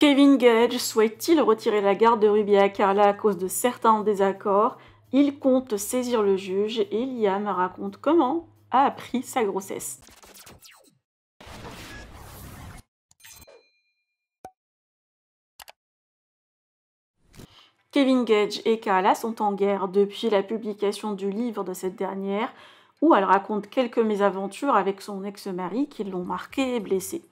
Kevin Gage souhaite-t-il retirer la garde de Ruby à Carla à cause de certains désaccords? Il compte saisir le juge et Liam raconte comment a appris sa grossesse. Kevin Gage et Carla sont en guerre depuis la publication du livre de cette dernière, où elle raconte quelques mésaventures avec son ex-mari qui l'ont marquée et blessée.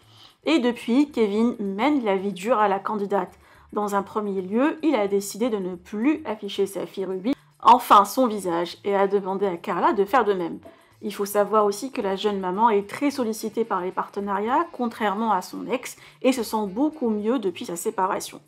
Et depuis, Kevin mène la vie dure à la candidate. Dans un premier lieu, il a décidé de ne plus afficher sa fille Ruby, enfin son visage, et a demandé à Carla de faire de même. Il faut savoir aussi que la jeune maman est très sollicitée par les partenariats, contrairement à son ex, et se sent beaucoup mieux depuis sa séparation.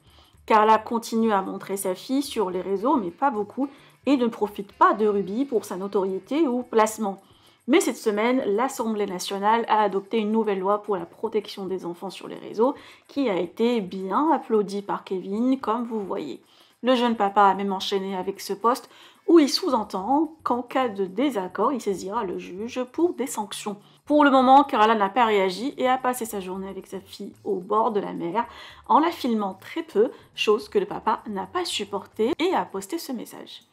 Carla continue à montrer sa fille sur les réseaux, mais pas beaucoup, et ne profite pas de Ruby pour sa notoriété ou placement. Mais cette semaine, l'Assemblée nationale a adopté une nouvelle loi pour la protection des enfants sur les réseaux, qui a été bien applaudie par Kevin, comme vous voyez. Le jeune papa a même enchaîné avec ce poste où il sous-entend qu'en cas de désaccord, il saisira le juge pour des sanctions. Pour le moment, Carla n'a pas réagi et a passé sa journée avec sa fille au bord de la mer, en la filmant très peu, chose que le papa n'a pas supporté et a posté ce message.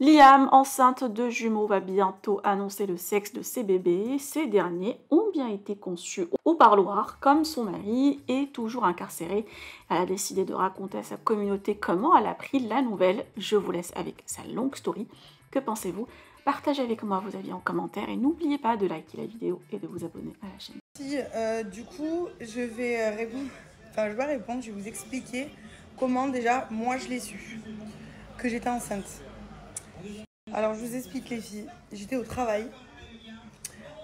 Liam, enceinte de jumeaux, va bientôt annoncer le sexe de ses bébés. Ces derniers ont bien été conçus au parloir, comme son mari est toujours incarcéré. Elle a décidé de raconter à sa communauté comment elle a pris la nouvelle. Je vous laisse avec sa longue story. Que pensez-vous? Partagez avec moi vos avis en commentaire et n'oubliez pas de liker la vidéo et de vous abonner à la chaîne. Du coup, je vais répondre, je vais pas répondre, je vais vous expliquer comment déjà moi je l'ai su, que j'étais enceinte. Alors je vous explique les filles, j'étais au travail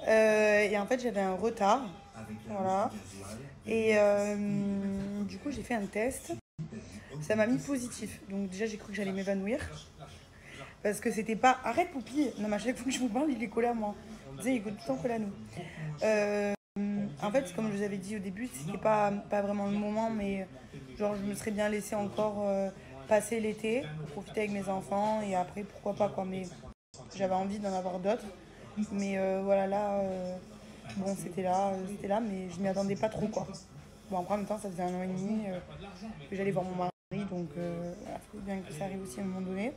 et en fait j'avais un retard, voilà, et du coup j'ai fait un test, ça m'a mis positif, donc déjà j'ai cru que j'allais m'évanouir. Parce que c'était pas... Arrête Poupie. Non mais à chaque fois que je vous parle, il est collé à moi. Vous savez, il est tout le temps collé à nous. En fait, comme je vous avais dit au début, c'était pas vraiment le moment, mais genre je me serais bien laissé encore passer l'été pour profiter avec mes enfants et après pourquoi pas quoi. Mais j'avais envie d'en avoir d'autres. Mais voilà là, bon c'était là, mais je m'y attendais pas trop quoi. Bon après en même temps ça faisait 1 an et demi que j'allais voir mon mari, donc il faut bien que ça arrive aussi à un moment donné.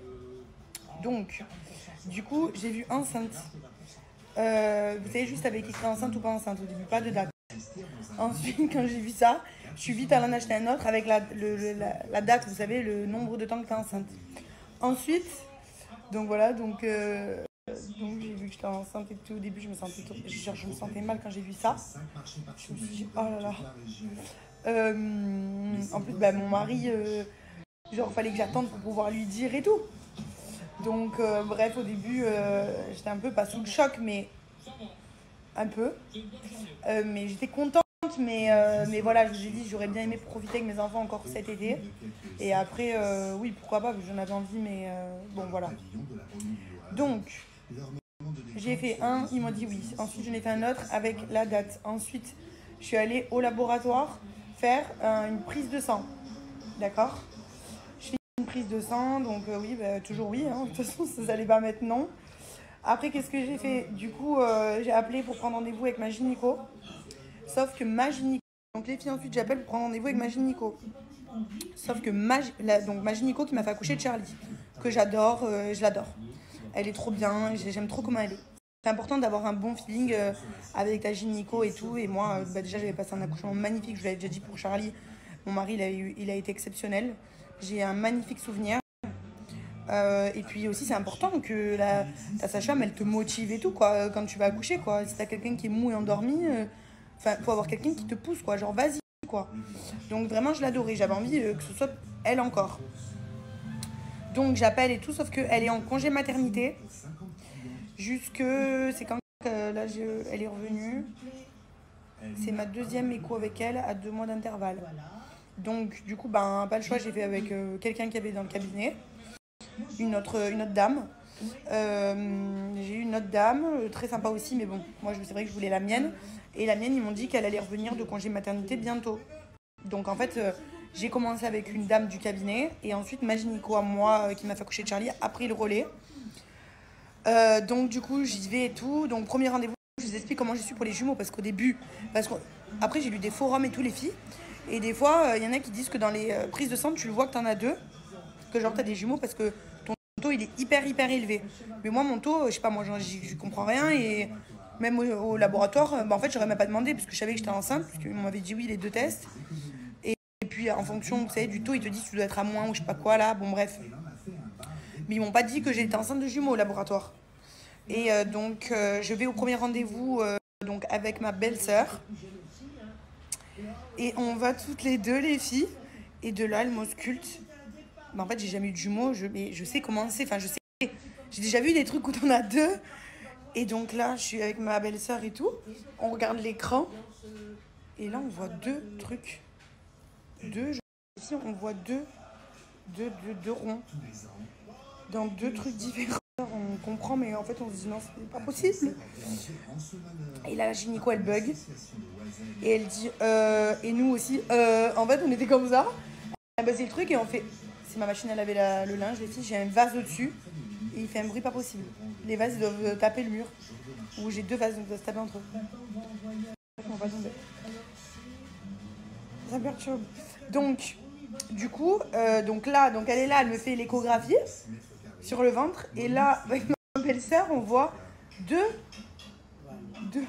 Donc, du coup, j'ai vu enceinte. Vous savez, juste avec écrit enceinte ou pas enceinte au début, pas de date. Ensuite, quand j'ai vu ça, je suis vite allée en acheter un autre avec la date, vous savez, le nombre de temps que tu es enceinte. Ensuite, donc voilà, donc j'ai vu que j'étais enceinte et tout. Au début, je me sentais mal quand j'ai vu ça. Je me suis dit, oh là là. En plus, mon mari, fallait que j'attende pour pouvoir lui dire et tout. Donc, bref, au début, j'étais un peu, pas sous le choc, mais un peu. Mais j'étais contente, mais voilà, je vous ai dit, j'aurais bien aimé profiter avec mes enfants encore cet été. Et après, oui, pourquoi pas, j'en avais envie, mais bon, voilà. Donc, j'ai fait un, ils m'ont dit oui. Ensuite, j'en ai fait un autre avec la date. Ensuite, je suis allée au laboratoire faire une prise de sang. D'accord ? Prise de sang, donc oui, toujours oui, hein. De toute façon ça n'allait pas mettre non. Après qu'est-ce que j'ai fait? Du coup j'ai appelé pour prendre rendez-vous avec ma gynéco, sauf que ma gynéco, donc les filles ensuite j'appelle pour prendre rendez-vous avec ma gynéco, sauf que ma gynéco qui m'a fait accoucher de Charlie, que j'adore, je l'adore, elle est trop bien, j'aime trop comment elle est. C'est important d'avoir un bon feeling avec ta gynéco et tout, et moi déjà j'avais passé un accouchement magnifique, je vous l'avais déjà dit pour Charlie, mon mari il a été exceptionnel. J'ai un magnifique souvenir. Et puis aussi, c'est important que ta sage-femme, elle te motive et tout, quoi, quand tu vas accoucher, quoi. Si t'as quelqu'un qui est mou et endormi, faut avoir quelqu'un qui te pousse, quoi. Genre, vas-y, quoi. Donc, vraiment, je l'adorais. J'avais envie que ce soit elle encore. Donc, j'appelle et tout, sauf qu'elle est en congé maternité. C'est quand là, elle est revenue. C'est ma deuxième écho avec elle à 2 mois d'intervalle. Donc, du coup, pas le choix, j'ai fait avec quelqu'un qui avait dans le cabinet, une autre dame. J'ai eu une autre dame, très sympa aussi, mais bon, moi, c'est vrai que je voulais la mienne. Et la mienne, ils m'ont dit qu'elle allait revenir de congé maternité bientôt. Donc, en fait, j'ai commencé avec une dame du cabinet, et ensuite, ma gynéco à moi, qui m'a fait accoucher de Charlie, a pris le relais. Donc, du coup, j'y vais et tout. Donc, premier rendez-vous, je vous explique comment j'ai su pour les jumeaux, parce qu'au début, après, j'ai lu des forums et tout, les filles. Et des fois, il y en a qui disent que dans les prises de sang, tu le vois que t'en as deux. Que genre t'as des jumeaux parce que ton taux il est hyper élevé. Mais moi, mon taux, je sais pas, moi j'y comprends rien. Et même au laboratoire, en fait, j'aurais même pas demandé parce que je savais que j'étais enceinte. Parce qu'on m'avait dit oui, les 2 tests. Et puis en fonction, vous savez, du taux, ils te disent que tu dois être à moins ou je sais pas quoi là. Bon, bref. Mais ils m'ont pas dit que j'étais enceinte de jumeaux au laboratoire. Et donc, je vais au premier rendez-vous donc avec ma belle-sœur. Et on va toutes les deux, les filles. Et de là, elle m'ausculte. En fait, j'ai jamais eu de jumeaux, mais je sais comment c'est. Enfin, je sais. J'ai déjà vu des trucs où t'en as deux. Et donc là, je suis avec ma belle-sœur et tout. On regarde l'écran. Et là, on voit 2 trucs. Ici, on voit deux ronds. Dans 2 trucs différents. On comprend, mais en fait, on se dit non, c'est pas possible. Et là, la gynéco, elle bug. Et elle dit, et nous aussi, en fait, on était comme ça. Elle a baissé le truc et on fait, si ma machine, elle avait le linge, les filles, j'ai un vase au-dessus. Et il fait un bruit pas possible. Les vases, ils doivent taper le mur. Ou j'ai 2 vases, donc ils doivent se taper entre eux. On va tomber. Ça perturbe. Donc, du coup, donc elle est là, elle me fait l'échographie sur le ventre. Et là, avec ma belle-sœur, on voit deux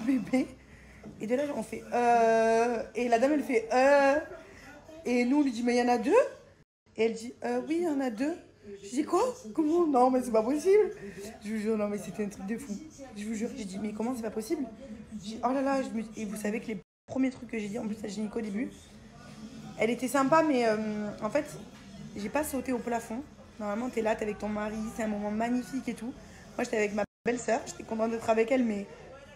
bébés. Et de là, on fait et la dame, elle fait et nous, on lui dit, mais il y en a 2. Et elle dit, oui, il y en a 2. Je dis, quoi? Comment? Non, mais c'est pas possible. Je vous jure, non, mais c'était un truc de fou. Je vous jure, j'ai dit, mais comment c'est pas possible? Je dis, oh là là, et vous savez que les premiers trucs que j'ai dit, en plus, à gynéco au début, elle était sympa, mais en fait, j'ai pas sauté au plafond. Normalement, t'es là, t'es avec ton mari, c'est un moment magnifique et tout. Moi, j'étais avec ma belle-sœur, j'étais contente d'être avec elle, mais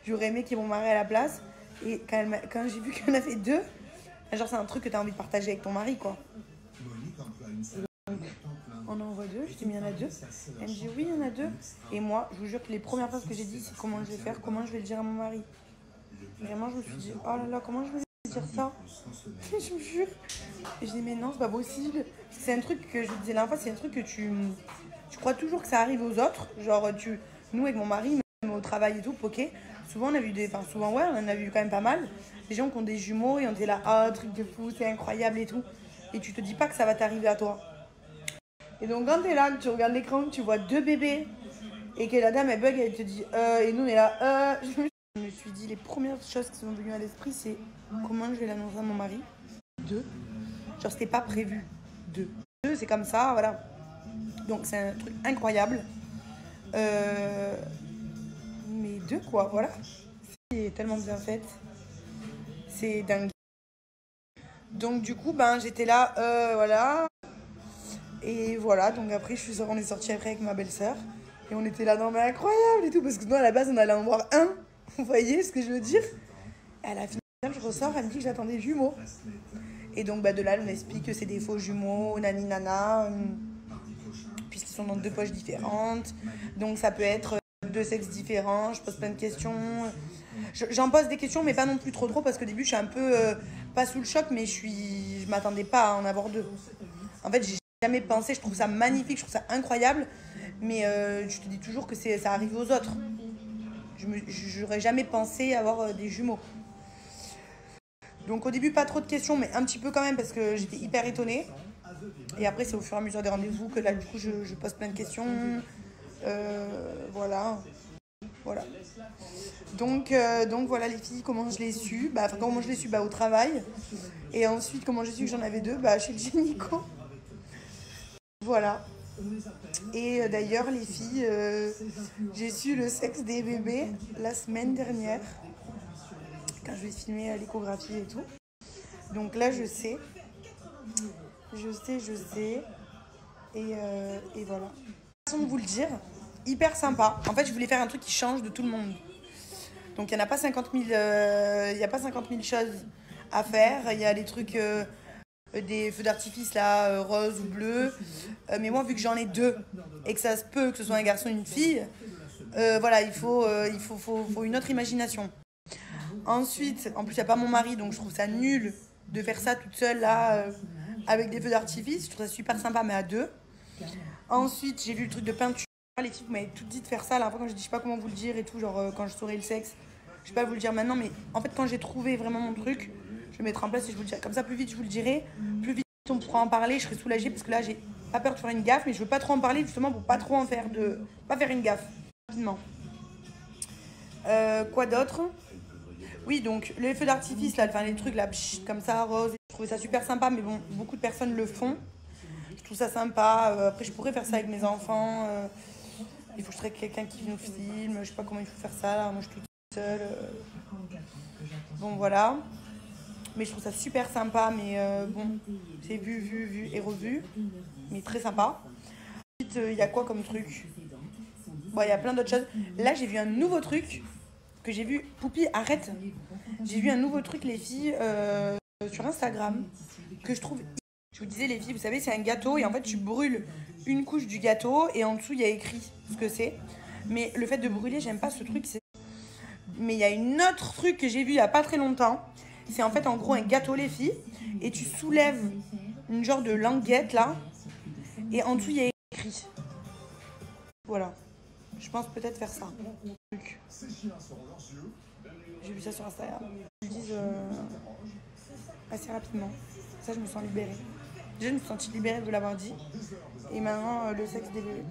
j'aurais aimé qu'il y ait mon mari à la place. Et quand j'ai vu qu'il y en avait 2, genre, c'est un truc que t'as envie de partager avec ton mari, quoi. Donc, on en voit 2, je dis, mais il y en a 2. Elle me dit, oui, il y en a 2. Et moi, je vous jure que les premières phrases que j'ai dit, c'est comment je vais faire, comment je vais le dire à mon mari. Vraiment, je me suis dit, oh là là, comment je vais dire ça? Je vous jure. Et je dis, mais non, c'est pas possible. C'est un truc que je vous disais la dernière fois, c'est un truc que tu crois toujours que ça arrive aux autres. Genre, nous, avec mon mari, même au travail et tout, ok. Souvent, on a vu souvent, ouais, on en a vu quand même pas mal. Des gens qui ont des jumeaux et on était là, ah, truc de fou, c'est incroyable et tout. Et tu te dis pas que ça va t'arriver à toi. Et donc, quand t'es là, que tu regardes l'écran, que tu vois 2 bébés et que la dame, elle bug, elle te dit, et nous, on est là, Je me suis dit, les premières choses qui sont venues à l'esprit, c'est comment je vais l'annoncer à mon mari. 2. Genre, c'était pas prévu. 2, c'est comme ça, voilà. Donc, c'est un truc incroyable. Mais 2, quoi, voilà. C'est tellement bien fait. C'est dingue. Donc, du coup, j'étais là, voilà. Et voilà, donc après, on est sortis après avec ma belle-sœur. Et on était là, non, mais incroyable et tout. Parce que nous, à la base, on allait en voir un. Vous voyez ce que je veux dire? Et à la finale, je ressors, elle me dit que j'attendais jumeaux. Et donc, de là, elle m'explique que c'est des faux jumeaux, nani nana, puisqu'ils sont dans 2 poches différentes. Donc, ça peut être 2 sexes différents. Je pose plein de questions. J'en pose des questions, mais pas non plus trop, parce qu'au début, je suis un peu, pas sous le choc, mais je m'attendais pas à en avoir 2. En fait, j'ai jamais pensé, je trouve ça magnifique, je trouve ça incroyable, mais je te dis toujours que ça arrive aux autres. J'aurais jamais pensé avoir des jumeaux. Donc au début, pas trop de questions, mais un petit peu quand même, parce que j'étais hyper étonnée. Et après, c'est au fur et à mesure des rendez-vous que là, du coup, je pose plein de questions. Voilà. Donc voilà les filles, comment je l'ai su. Comment je l'ai su au travail. Et ensuite, comment j'ai su que j'en avais 2 chez le gynéco. Voilà. Et d'ailleurs, les filles, j'ai su le sexe des bébés la semaine dernière, quand je vais filmer l'échographie et tout. Donc là, je sais. Et voilà. Façon de vous le dire, hyper sympa. En fait, je voulais faire un truc qui change de tout le monde. Donc, il n'y a pas 50 000 choses à faire. Il y a les trucs, des feux d'artifice là, rose ou bleu. Mais moi, vu que j'en ai 2 et que ça se peut que ce soit un garçon et une fille, voilà, il faut une autre imagination. Ensuite, en plus, il n'y a pas mon mari, donc je trouve ça nul de faire ça toute seule là, avec des feux d'artifice. Je trouve ça super sympa, mais à 2. Ensuite, j'ai vu le truc de peinture. Les filles, vous m'avez toutes dit de faire ça. La fois, quand je dis, je sais pas comment vous le dire et tout, genre quand je saurai le sexe, je sais pas vous le dire maintenant, mais en fait, quand j'ai trouvé vraiment mon truc, Je vais mettre en place et je vous le dirai. Comme ça, plus vite je vous le dirai, plus vite on pourra en parler, je serai soulagée parce que là, j'ai pas peur de faire une gaffe, mais je veux pas trop en parler justement pour pas trop en faire pas faire une gaffe rapidement. Quoi d'autre? Oui, donc les feux d'artifice, là, enfin, les trucs là, comme ça, rose, je trouvais ça super sympa, mais bon, beaucoup de personnes le font. Je trouve ça sympa. Après, je pourrais faire ça avec mes enfants. Il faut que je trouve quelqu'un qui nous filme. Je sais pas comment il faut faire ça. Là. Moi, je suis toute seule. Bon, voilà. Mais je trouve ça super sympa. Mais bon, c'est vu et revu. Mais très sympa. Ensuite, il y a quoi comme truc? Bon, il y a plein d'autres choses. Là, j'ai vu un nouveau truc que j'ai vu. Poupie, arrête. J'ai vu un nouveau truc, les filles, sur Instagram, que je trouve... Je vous disais, les filles, vous savez, c'est un gâteau et en fait, tu brûles une couche du gâteau et en dessous, il y a écrit ce que c'est. Mais le fait de brûler, j'aime pas ce truc. Mais il y a une autre truc que j'ai vu il y a pas très longtemps. C'est en fait, en gros, un gâteau, les filles. Et tu soulèves une genre de languette, là. Et en dessous, il y a écrit. Voilà. Je pense peut-être faire ça. J'ai vu ça sur Instagram. Ils le disent assez rapidement. Ça, je me sens libérée. Déjà, je me suis sentie libérée de l'avoir dit. Et maintenant, le sexe des bébés.